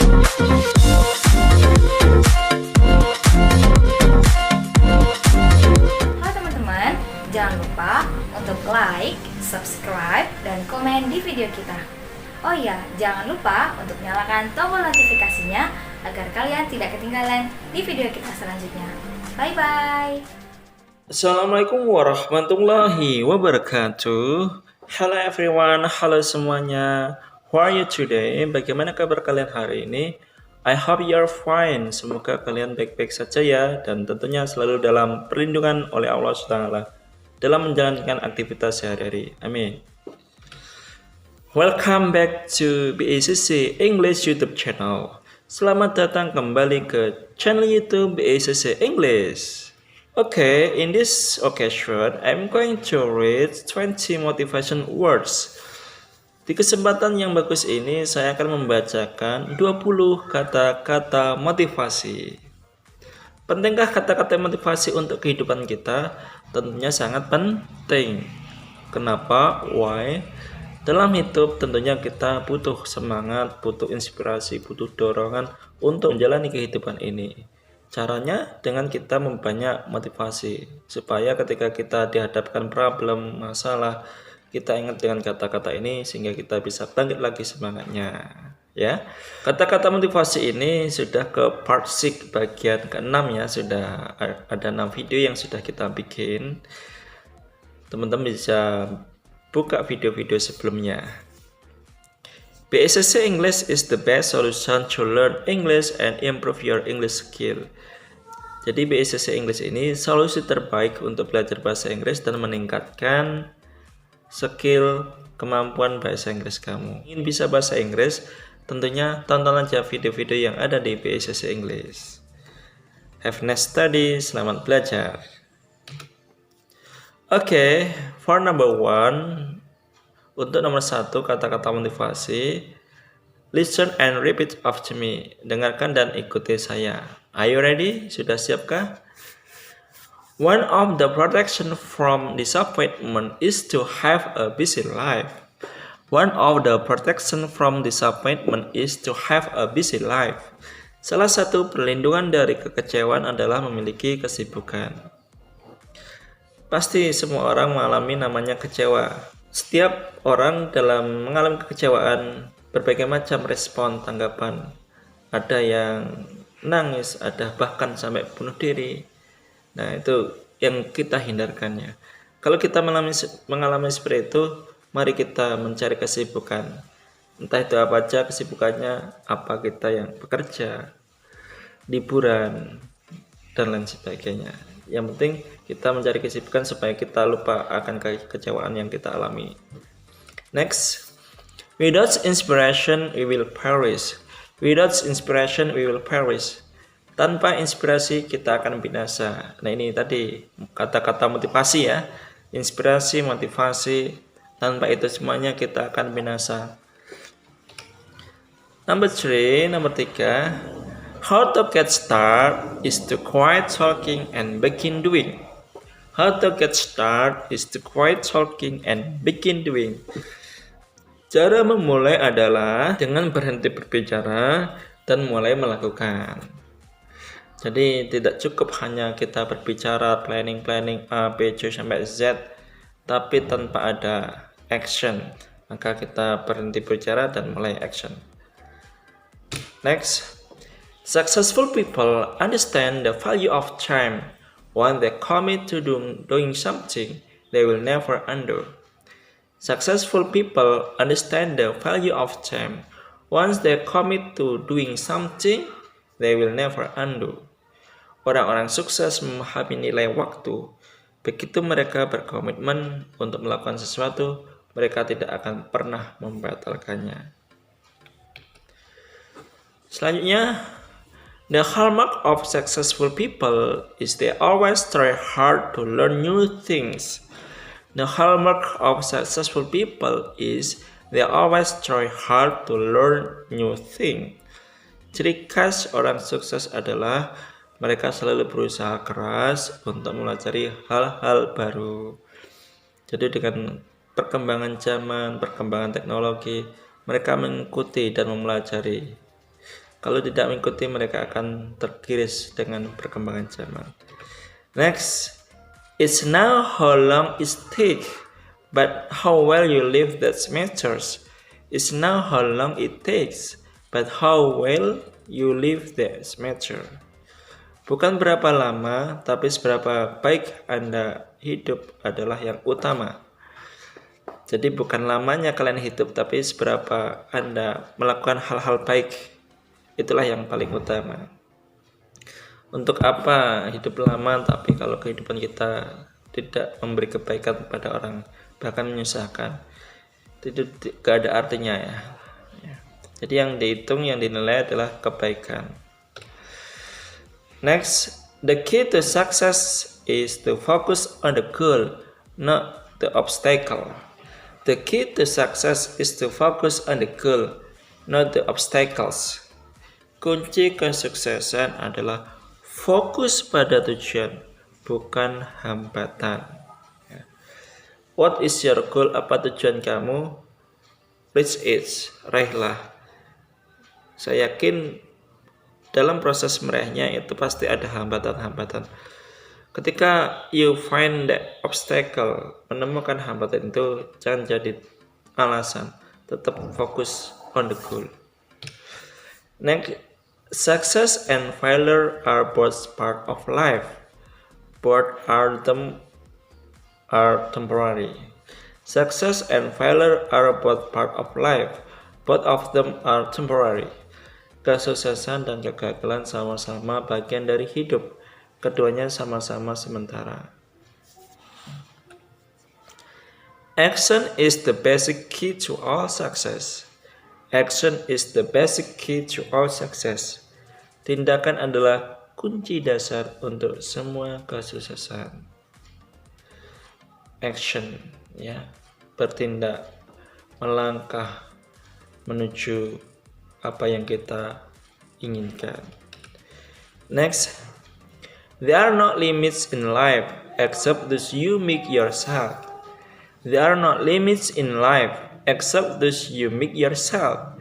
Halo teman-teman, jangan lupa untuk like, subscribe, dan komen di video kita. Oh iya, jangan lupa untuk nyalakan tombol notifikasinya agar kalian tidak ketinggalan di video kita selanjutnya. Bye-bye. Assalamualaikum warahmatullahi wabarakatuh. Hello everyone, halo semuanya. How are you today? Bagaimana kabar kalian hari ini? I hope you're fine. Semoga kalian baik-baik saja ya, dan tentunya selalu dalam perlindungan oleh Allah SWT dalam menjalankan aktivitas sehari-hari. Amin. Welcome back to BACC English YouTube channel. Selamat datang kembali ke channel YouTube BACC English. Okay, in this occasion, I'm going to read 20 motivation words. Di kesempatan yang bagus ini, saya akan membacakan 20 kata-kata motivasi. Pentingkah kata-kata motivasi untuk kehidupan kita? Tentunya sangat penting. Kenapa? Why? Dalam hidup tentunya kita butuh semangat, butuh inspirasi, butuh dorongan untuk menjalani kehidupan ini. Caranya dengan kita memperbanyak motivasi, supaya ketika kita dihadapkan problem, masalah, kita ingat dengan kata-kata ini sehingga kita bisa bangkit lagi semangatnya. Ya, kata-kata motivasi ini sudah ke part 6 bagian ke-6 ya, sudah ada 6 video yang sudah kita bikin. Teman-teman bisa buka video-video sebelumnya. BACC English is the best solution to learn English and improve your English skill. Jadi BACC English ini solusi terbaik untuk belajar bahasa Inggris dan meningkatkan skill kemampuan bahasa Inggris kamu. Ingin bisa bahasa Inggris, tentunya tonton aja video-video yang ada di BACC English. Have a nice study, selamat belajar. Oke, for number 1, untuk nomor 1 kata-kata motivasi, listen and repeat after me. Dengarkan dan ikuti saya. Are you ready? Sudah siapkah? One of the protection from disappointment is to have a busy life. One of the protection from disappointment is to have a busy life. Salah satu perlindungan dari kekecewaan adalah memiliki kesibukan. Pasti semua orang mengalami namanya kecewa. Setiap orang dalam mengalami kekecewaan berbagai macam respon tanggapan. Ada yang nangis, ada bahkan sampai bunuh diri. Nah, itu yang kita hindarkannya. Kalau kita mengalami seperti itu, mari kita mencari kesibukan. Entah itu apa aja kesibukannya, apa kita yang bekerja, liburan, dan lain sebagainya. Yang penting kita mencari kesibukan supaya kita lupa akan kekecewaan yang kita alami. Next, without inspiration we will perish. Without inspiration we will perish. Tanpa inspirasi kita akan binasa. Nah, ini tadi kata-kata motivasi ya. Inspirasi, motivasi. Tanpa itu semuanya kita akan binasa. Number 3. How to get started is to quit talking and begin doing. How to get started is to quit talking and begin doing. Cara memulai adalah dengan berhenti berbicara dan mulai melakukan. Jadi tidak cukup hanya kita berbicara planning A, B, C sampai Z, tapi tanpa ada action. Maka kita berhenti berbicara dan mulai action. Next. Successful people understand the value of time. When they commit to doing something, they will never undo. Successful people understand the value of time. Once they commit to doing something, they will never undo. Orang-orang sukses memahami nilai waktu. Begitu mereka berkomitmen untuk melakukan sesuatu, mereka tidak akan pernah membatalkannya. Selanjutnya, the hallmark of successful people is they always try hard to learn new things. The hallmark of successful people is they always try hard to learn new things. Ciri khas orang sukses adalah mereka selalu berusaha keras untuk mempelajari hal-hal baru. Jadi dengan perkembangan zaman, perkembangan teknologi, mereka mengikuti dan mempelajari. Kalau tidak mengikuti, mereka akan tergiris dengan perkembangan zaman. Next, it's now how long it takes, but how well you live that matters. It's now how long it takes, but how well you live that matters. Bukan berapa lama, tapi seberapa baik Anda hidup adalah yang utama. Jadi bukan lamanya kalian hidup, tapi seberapa Anda melakukan hal-hal baik. Itulah yang paling utama. Untuk apa hidup lama tapi kalau kehidupan kita tidak memberi kebaikan kepada orang, bahkan menyusahkan, itu tidak ada artinya ya. Jadi yang dihitung, yang dinilai adalah kebaikan. Next, the key to success is to focus on the goal, not the obstacle. The key to success is to focus on the goal, not the obstacles. Kunci kesuksesan adalah fokus pada tujuan, bukan hambatan. What is your goal? Apa tujuan kamu? Reach it, raihlah. Saya yakin dalam proses meraihnya itu pasti ada hambatan-hambatan. Ketika you find the obstacle, menemukan hambatan itu jangan jadi alasan, tetap fokus on the goal. Next, success and failure are both part of life. Both are temporary. Success and failure are both part of life. Both of them are temporary. Kesuksesan dan kegagalan sama-sama bagian dari hidup. Keduanya sama-sama sementara. Action is the basic key to all success. Action is the basic key to all success. Tindakan adalah kunci dasar untuk semua kesuksesan. Action, ya, bertindak, melangkah menuju apa yang kita inginkan. Next, there are no limits in life except those you make yourself. There are no limits in life except those you make yourself.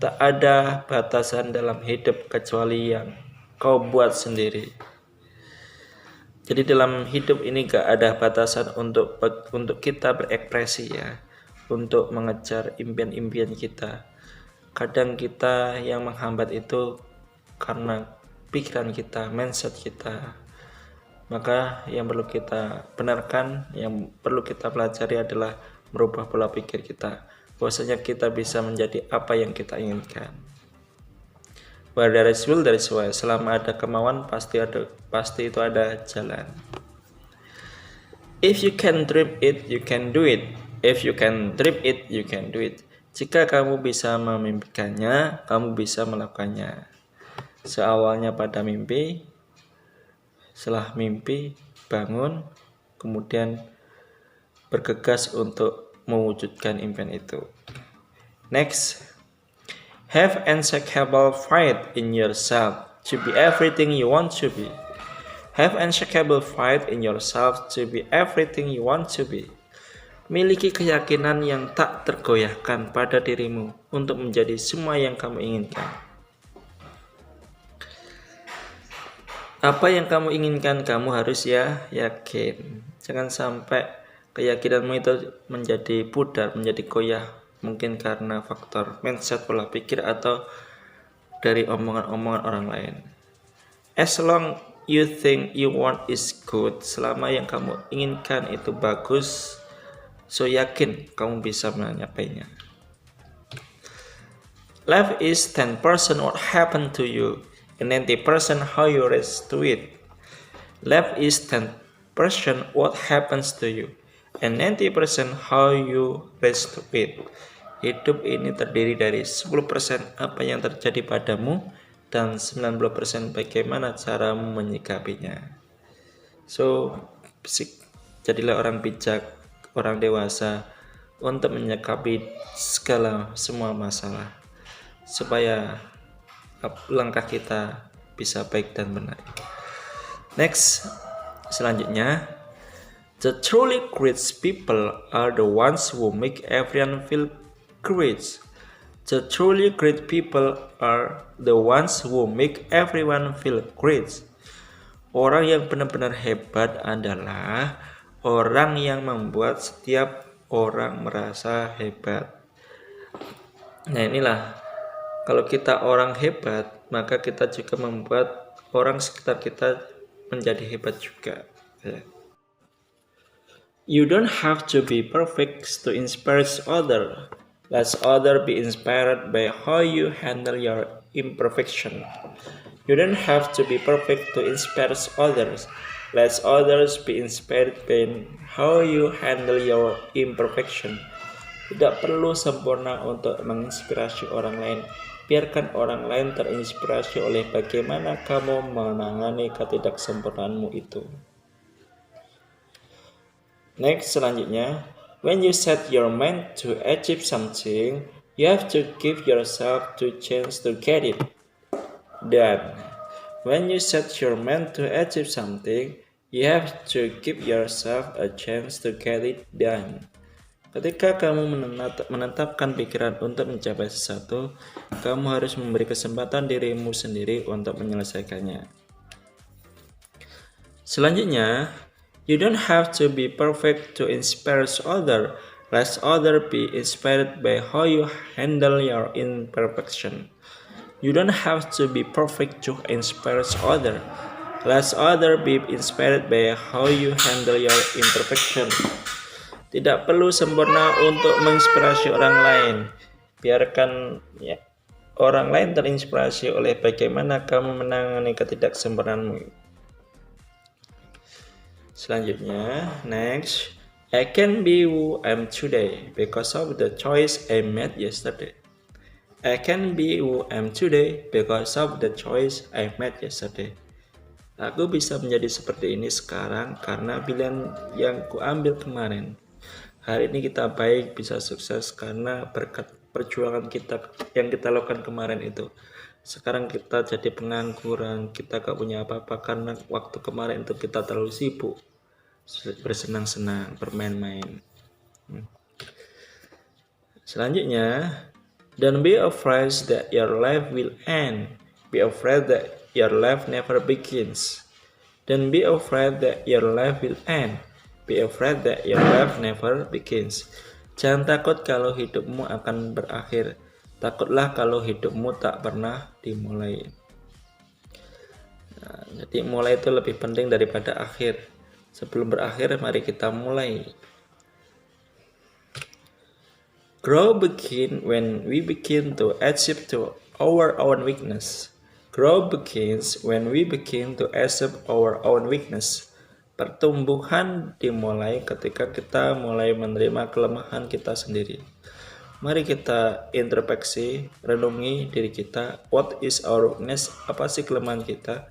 Tak ada batasan dalam hidup kecuali yang kau buat sendiri. Jadi dalam hidup ini gak ada batasan untuk kita berekspresi ya, untuk mengejar impian-impian kita. Kadang kita yang menghambat itu karena pikiran kita, mindset kita. Maka yang perlu kita benarkan, yang perlu kita pelajari adalah merubah pola pikir kita, bahwasanya kita bisa menjadi apa yang kita inginkan. Where there is will, there is way. Selama ada kemauan, pasti itu ada jalan. If you can dream it, you can do it. If you can dream it, you can do it. Jika kamu bisa memimpikannya, kamu bisa melakukannya. Seawalnya pada mimpi, setelah mimpi bangun, kemudian bergegas untuk mewujudkan impian itu. Next, have unshakable faith in yourself to be everything you want to be. Have unshakable faith in yourself to be everything you want to be. Miliki keyakinan yang tak tergoyahkan pada dirimu untuk menjadi semua yang kamu inginkan. Apa yang kamu inginkan, kamu harus yakin. Jangan sampai keyakinanmu itu menjadi pudar, menjadi goyah. Mungkin karena faktor mindset, pola pikir, atau dari omongan-omongan orang lain. As long you think you want is good, selama yang kamu inginkan itu bagus, so yakin kamu bisa menyapainya. Life is 10% what happened to you, and 90% how you react to it. Life is 10% what happens to you, and 90% how you react to it. Hidup ini terdiri dari 10% apa yang terjadi padamu dan 90% bagaimana caramu menyikapinya. So, jadilah orang bijak, orang dewasa untuk menyikapi semua masalah supaya langkah kita bisa baik dan benar. Next, selanjutnya, the truly great people are the ones who make everyone feel great. The truly great people are the ones who make everyone feel great. Orang yang benar-benar hebat adalah orang yang membuat setiap orang merasa hebat. Nah inilah, kalau kita orang hebat, maka kita juga membuat orang sekitar kita menjadi hebat juga. You don't have to be perfect to inspire others. Let others be inspired by how you handle your imperfection. You don't have to be perfect to inspire others. Let others be inspired by how you handle your imperfection. Tidak perlu sempurna untuk menginspirasi orang lain. Biarkan orang lain terinspirasi oleh bagaimana kamu menangani ketidaksempurnaanmu itu. Next, selanjutnya, when you set your mind to achieve something, you have to give yourself the chance to get it done. When you set your mind to achieve something, you have to give yourself a chance to get it done. Ketika kamu menetapkan pikiran untuk mencapai sesuatu, kamu harus memberi kesempatan dirimu sendiri untuk menyelesaikannya. Selanjutnya, you don't have to be perfect to inspire others. Let others be inspired by how you handle your imperfection. You don't have to be perfect to inspire others. Let others be inspired by how you handle your imperfection. Tidak perlu sempurna untuk menginspirasi orang lain. Biarkan orang lain terinspirasi oleh bagaimana kamu menangani ketidaksempurnaanmu. Selanjutnya, next, I can be who I am today because of the choice I made yesterday. I can be who I am today because of the choice I made yesterday. Aku bisa menjadi seperti ini sekarang karena pilihan yang kuambil kemarin. Hari ini kita baik, bisa sukses karena berkat perjuangan kita yang kita lakukan kemarin itu. Sekarang kita jadi pengangguran, kita gak punya apa-apa karena waktu kemarin itu kita terlalu sibuk bersenang-senang, bermain-main. Selanjutnya, don't be afraid that your life will end. Be afraid that your life never begins. Don't be afraid that your life will end. Be afraid that your life never begins. Jangan takut kalau hidupmu akan berakhir. Takutlah kalau hidupmu tak pernah dimulai. Nah, jadi mulai itu lebih penting daripada akhir. Sebelum berakhir, mari kita mulai. Grow begin when we begin to achieve to our own weakness. Grow begins when we begin to accept our own weakness. Pertumbuhan dimulai ketika kita mulai menerima kelemahan kita sendiri. Mari kita introspeksi, renungi diri kita. What is our weakness? Apa sih kelemahan kita?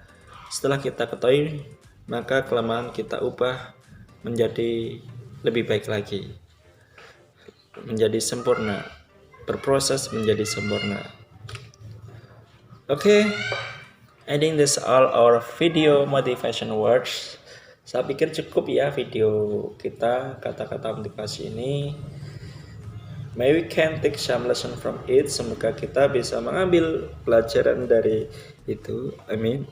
Setelah kita ketahui, maka kelemahan kita ubah menjadi lebih baik lagi. Menjadi sempurna. Berproses menjadi sempurna. Okay, I think that's all our video motivation words. Saya pikir cukup ya video kita, kata-kata motivasi ini. Maybe we can take some lesson from it. Semoga kita bisa mengambil pelajaran dari itu. Amin.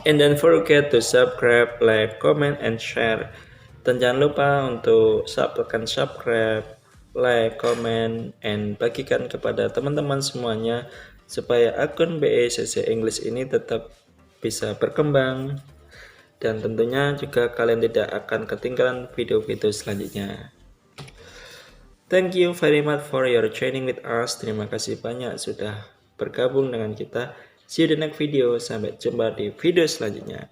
And don't forget to subscribe, like, comment, and share. Dan jangan lupa untuk subscribe, like, comment, and bagikan kepada teman-teman semuanya supaya akun BECC English ini tetap bisa berkembang. Dan tentunya juga kalian tidak akan ketinggalan video-video selanjutnya. Thank you very much for your joining with us. Terima kasih banyak sudah bergabung dengan kita. See you the next video. Sampai jumpa di video selanjutnya.